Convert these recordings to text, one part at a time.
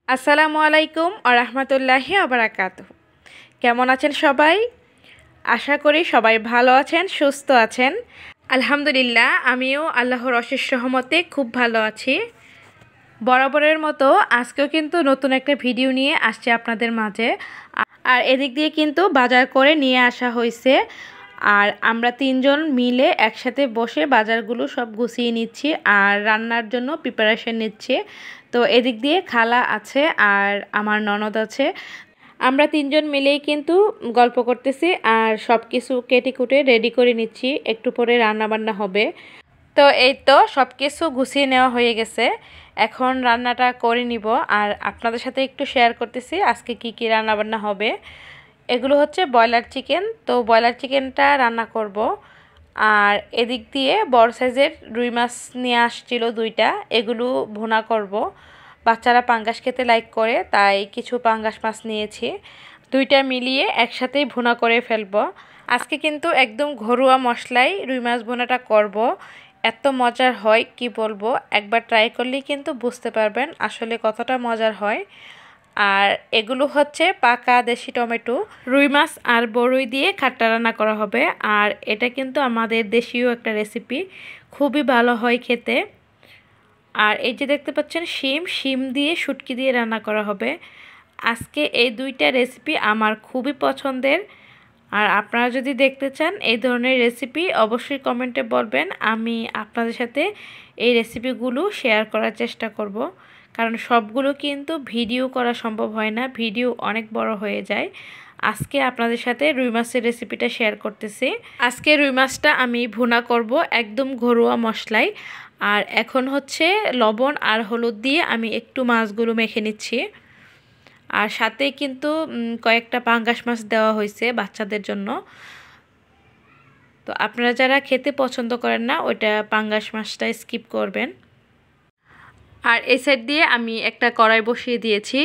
আসসালামু আলাইকুম ওয়া রাহমাতুল্লাহি ওয়া বারাকাতুহু। কেমন আছেন সবাই? আশা করি সবাই ভালো আছেন, সুস্থ আছেন। আলহামদুলিল্লাহ, আমিও আল্লাহর অশেষ রহমতে খুব ভালো আছি। বরাবরের মতো আজকেও কিন্তু নতুন একটা ভিডিও নিয়ে আসছে আপনাদের মাঝে। আর এদিক দিয়ে কিন্তু বাজার করে নিয়ে আসা হয়েছে। আর আমরা তিনজন মিলে একসাথে বসে বাজারগুলো সব গুছিয়ে নিচ্ছি আর রান্নার জন্য প্রিপারেশন নিচ্ছি। তো এদিক দিয়ে খালা আছে আর আমার ননদ আছে। আমরা তিনজন মিলেই কিন্তু গল্প করতেছি আর সব কিছু কেটে কুটে রেডি করে নিচ্ছি, একটু পরে রান্না বান্না হবে। তো এই তো সব কিছু গুছিয়ে নেওয়া হয়ে গেছে, এখন রান্নাটা করে নিব আর আপনাদের সাথে একটু শেয়ার করতেছি আজকে কি কি রান্না বান্না হবে। এগুলো হচ্ছে ব্রয়লার চিকেন, তো ব্রয়লার চিকেনটা রান্না করব। আর এদিক দিয়ে বড় সাইজের রুই মাছ নিয়ে আসছিল দুইটা, এগুলো ভুনা করব। বাচ্চারা পাঙ্গাস খেতে লাইক করে, তাই কিছু পাঙ্গাস মাছ নিয়েছি, দুইটা মিলিয়ে একসাথেই ভুনা করে ফেলবো। আজকে কিন্তু একদম ঘরোয়া মশলাই রুই মাছ ভুনাটা করব। এত মজার হয় কি বলবো, একবার ট্রাই করলেই কিন্তু বুঝতে পারবেন আসলে কতটা মজার হয়। আর এগুলো হচ্ছে পাকা দেশি টমেটো, রুই মাছ আর বড়ই দিয়ে খাট্টা রান্না করা হবে। আর এটা কিন্তু আমাদের দেশীয় একটা রেসিপি, খুবই ভালো হয় খেতে। আর এই যে দেখতে পাচ্ছেন শিম দিয়ে শুটকি দিয়ে রান্না করা হবে। আজকে এই দুইটা রেসিপি আমার খুবই পছন্দের। আর আপনারা যদি দেখতে চান এই ধরনের রেসিপি অবশ্যই কমেন্টে বলবেন, আমি আপনাদের সাথে এই রেসিপিগুলো শেয়ার করার চেষ্টা করব। কারণ সবগুলো কিন্তু ভিডিও করা সম্ভব হয় না, ভিডিও অনেক বড় হয়ে যায়। আজকে আপনাদের সাথে রুই মাছের রেসিপিটা শেয়ার করতেছি। আজকে রুই মাছটা আমি ভুনা করব একদম ঘরোয়া মশলায়। আর এখন হচ্ছে লবণ আর হলুদ দিয়ে আমি একটু মাছগুলো মেখে নিচ্ছি। আর সাথে কিন্তু কয়েকটা পাঙ্গাস মাছ দেওয়া হয়েছে বাচ্চাদের জন্য। তো আপনারা যারা খেতে পছন্দ করেন না ওইটা পাঙ্গাস মাছটা স্কিপ করবেন। আর এই সাইড দিয়ে আমি একটা কড়াই বসিয়ে দিয়েছি,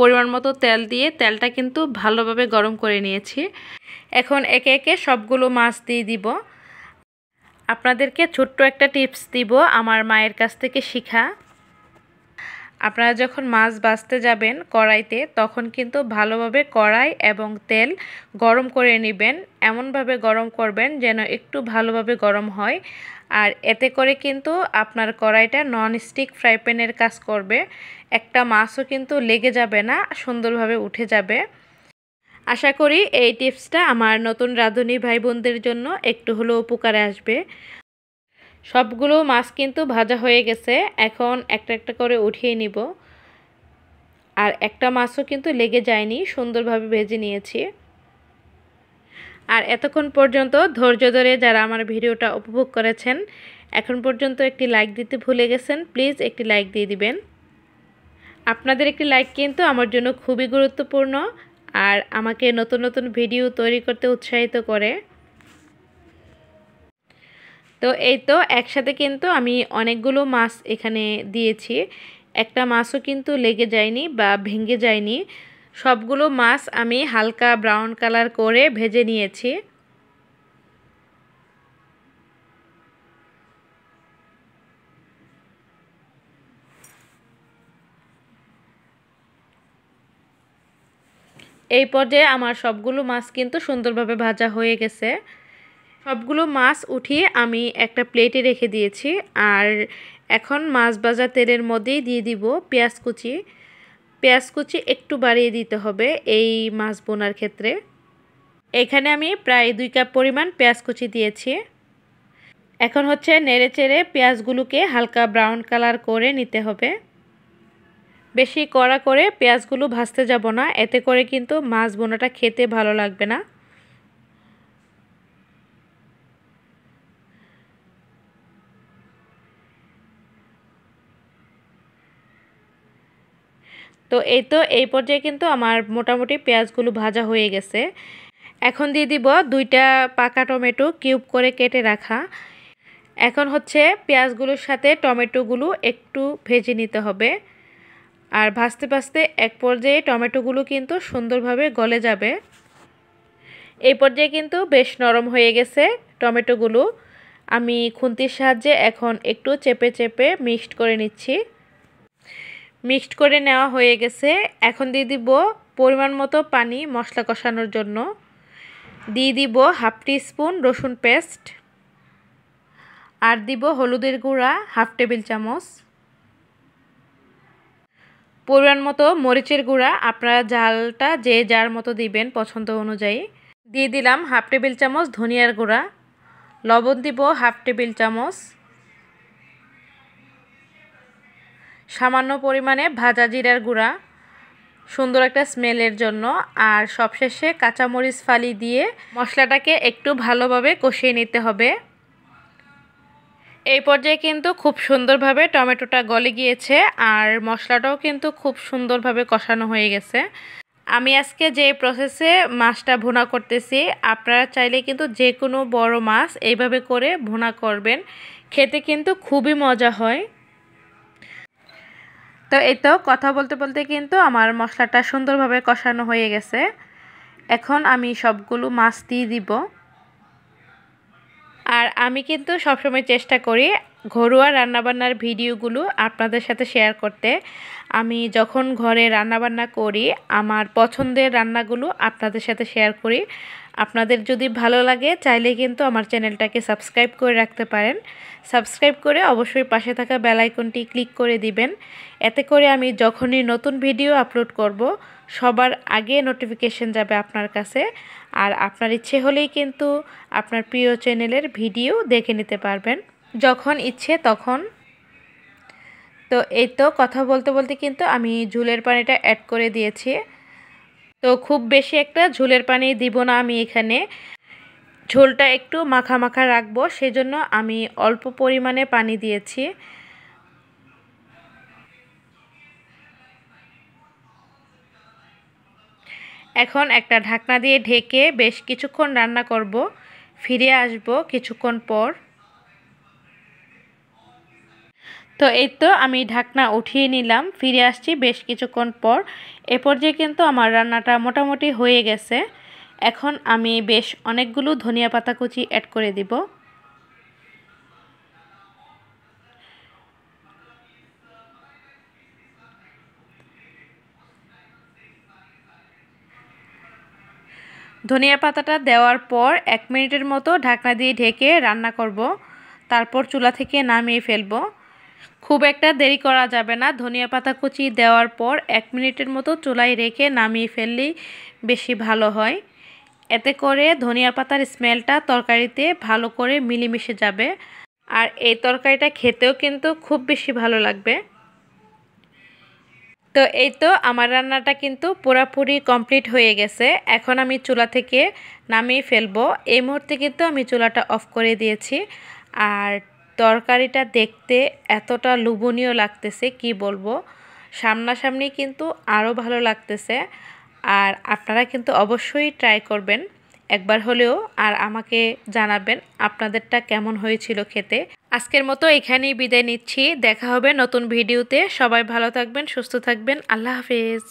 পরিমাণ মতো তেল দিয়ে তেলটা কিন্তু ভালোভাবে গরম করে নিয়েছি। এখন একে একে সবগুলো মাছ দিয়ে দিব। আপনাদেরকে ছোট্ট একটা টিপস দিব আমার মায়ের কাছ থেকে শেখা। আপনারা যখন মাছ ভাজতে যাবেন কড়াইতে, তখন কিন্তু ভালোভাবে কড়াই এবং তেল গরম করে নেবেন, এমনভাবে গরম করবেন যেন একটু ভালোভাবে গরম হয়। আর এতে করে কিন্তু আপনার কড়াইটা ননস্টিক ফ্রাই প্যানের কাজ করবে, একটা মাছও কিন্তু লেগে যাবে না, সুন্দরভাবে উঠে যাবে। আশা করি এই টিপসটা আমার নতুন রাঁধুনি ভাই বোনদের জন্য একটু হলেও উপকারে আসবে। সবগুলো মাছ কিন্তু ভাজা হয়ে গেছে, এখন একটা একটা করে উঠিয়ে নিব। আর একটা মাছও কিন্তু লেগে যায়নি, সুন্দরভাবে ভেজে নিয়েছি। আর এতক্ষণ পর্যন্ত ধৈর্য ধরে যারা আমার ভিডিওটা উপভোগ করেছেন, এখন পর্যন্ত একটি লাইক দিতে ভুলে গেছেন, প্লিজ একটি লাইক দিয়ে দিবেন। আপনাদের একটি লাইক কিন্তু আমার জন্য খুবই গুরুত্বপূর্ণ আর আমাকে নতুন নতুন ভিডিও তৈরি করতে উৎসাহিত করে। তো এই তো একসাথে কিন্তু আমি অনেকগুলো মাছ এখানে দিয়েছি, একটা মাছও কিন্তু লেগে যায়নি বা ভেঙে যায়নি। সবগুলো মাছ আমি হালকা ব্রাউন কালার করে ভেজে নিয়েছি। এই পর্যায়ে আমার সবগুলো মাছ কিন্তু সুন্দরভাবে ভাজা হয়ে গেছে। সবগুলো মাছ উঠিয়ে আমি একটা প্লেটে রেখে দিয়েছি। আর এখন মাছ ভাজা তেলের মধ্যেই দিয়ে দিব পেঁয়াজ কুচি। পেঁয়াজ কুচি একটু বাড়িয়ে দিতে হবে এই মাছ বোনার ক্ষেত্রে। এখানে আমি প্রায় 2 কাপ পরিমাণ পেঁয়াজ কুচি দিয়েছি। এখন হচ্ছে নেড়ে চেড়ে পেঁয়াজগুলোকে হালকা ব্রাউন কালার করে নিতে হবে। বেশি কড়া করে পেঁয়াজগুলো ভাজতে যাব না, এতে করে কিন্তু মাছ বোনাটা খেতে ভালো লাগবে না। তো এই পর্যায়ে কিন্তু আমার মোটামুটি পেঁয়াজগুলো ভাজা হয়ে গেছে। এখন দিয়ে দিব 2টা পাকা টমেটো কিউব করে কেটে রাখা। এখন হচ্ছে পেঁয়াজগুলোর সাথে টমেটোগুলো একটু ভেজে নিতে হবে। আর ভাজতে ভাজতে এক পর্যায়ে টমেটোগুলো কিন্তু সুন্দরভাবে গলে যাবে। এই পর্যায়ে কিন্তু বেশ নরম হয়ে গেছে টমেটোগুলো। আমি খুন্তির সাহায্যে এখন একটু চেপে চেপে মিক্সড করে নিচ্ছি। মিক্সড করে নেওয়া হয়ে গেছে। এখন দিয়ে দিব পরিমাণ মতো পানি মশলা কষানোর জন্য। দিয়ে দিব হাফ টিস্পুন রসুন পেস্ট, আর দিব হলুদের গুঁড়া হাফ টেবিল চামচ, পরিমাণ মতো মরিচের গুঁড়া, আপনারা ঝালটা যে যার মতো দিবেন পছন্দ অনুযায়ী। দিয়ে দিলাম হাফ টেবিল চামচ ধনিয়ার গুঁড়া, লবণ দিব হাফ টেবিল চামচ, সামান্য পরিমাণে ভাজা জিরার গুঁড়া সুন্দর একটা স্মেলের জন্য, আর সবশেষে কাঁচামরিচ ফালি দিয়ে মশলাটাকে একটু ভালোভাবে কষিয়ে নিতে হবে। এই পর্যায়ে কিন্তু খুব সুন্দরভাবে টমেটোটা গলে গিয়েছে, আর মশলাটাও কিন্তু খুব সুন্দরভাবে কষানো হয়ে গেছে। আমি আজকে যে প্রসেসে মাছটা ভুনা করতেছি, আপনারা চাইলে কিন্তু যে কোনো বড় মাছ এইভাবে করে ভুনা করবেন, খেতে কিন্তু খুবই মজা হয়। তো এই তো কথা বলতে বলতে কিন্তু আমার মশলাটা সুন্দরভাবে কষানো হয়ে গেছে। এখন আমি সবগুলো মাছ দিয়ে দিব। আর আমি কিন্তু সবসময় চেষ্টা করি ঘরোয়া রান্নাবান্নার ভিডিওগুলো আপনাদের সাথে শেয়ার করতে। আমি যখন ঘরে রান্নাবান্না করি আমার পছন্দের রান্নাগুলো আপনাদের সাথে শেয়ার করি। আপনাদের যদি ভালো লাগে চাইলে কিন্তু আমার চ্যানেলটাকে সাবস্ক্রাইব করে রাখতে পারেন। সাবস্ক্রাইব করে অবশ্যই পাশে থাকা বেল আইকনটি ক্লিক করে দিবেন। এতে করে আমি যখনই নতুন ভিডিও আপলোড করব সবার আগে নোটিফিকেশন যাবে আপনার কাছে, আর আপনার ইচ্ছে হলেই কিন্তু আপনার প্রিয় চ্যানেলের ভিডিও দেখে নিতে পারবেন যখন ইচ্ছে তখন। তো এই তো কথা বলতে বলতে কিন্তু আমি ঝোলের পানিটা অ্যাড করে দিয়েছি। তো খুব বেশি একটা ঝোলের পানি দিব না আমি এখানে, ঝোলটা একটু মাখা মাখা রাখবো, সেজন্য আমি অল্প পরিমাণে পানি দিয়েছি। এখন একটা ঢাকনা দিয়ে ঢেকে বেশ কিছুক্ষণ রান্না করব। ফিরে আসব কিছুক্ষণ পর। তো এই তো আমি ঢাকনা উঠিয়ে নিলাম, ফিরে আসছি বেশ কিছুক্ষণ পর। এ পর্যায়ে কিন্তু আমার রান্নাটা মোটামুটি হয়ে গেছে। এখন আমি বেশ অনেকগুলো ধনিয়া পাতা কুচি অ্যাড করে দিব। ধনিয়া পাতাটা দেওয়ার পর 1 মিনিটের মতো ঢাকনা দিয়ে ঢেকে রান্না করব, তারপর চুলা থেকে নামিয়ে ফেলব। খুব একটা দেরি করা যাবে না, ধনিয়া পাতা কুচি দেওয়ার পর 1 মিনিটের মতো চুলায় রেখে নামিয়ে ফেললেই বেশি ভালো হয়। এতে করে ধনিয়া পাতার স্মেলটা তরকারিতে ভালো করে মিলেমিশে যাবে, আর এই তরকারিটা খেতেও কিন্তু খুব বেশি ভালো লাগবে। তো এই তো আমার রান্নাটা কিন্তু পুরোপুরি কমপ্লিট হয়ে গেছে। এখন আমি চুলা থেকে নামিয়ে ফেলবো। এই মুহূর্তে কিন্তু আমি চুলাটা অফ করে দিয়েছি। আর তরকারিটা দেখতে এতটা লোভনীয় লাগতেছে কি বলবো, সামনাসামনি কিন্তু আরও ভালো লাগতেছে। আর আপনারা কিন্তু অবশ্যই ট্রাই করবেন একবার হলেও, আর আমাকে জানাবেন আপনাদেরটা কেমন হয়েছিল খেতে। আজকের মতো এখানেই বিদায় নিচ্ছি, দেখা হবে নতুন ভিডিওতে। সবাই ভালো থাকবেন, সুস্থ থাকবেন, আল্লাহ হাফেজ।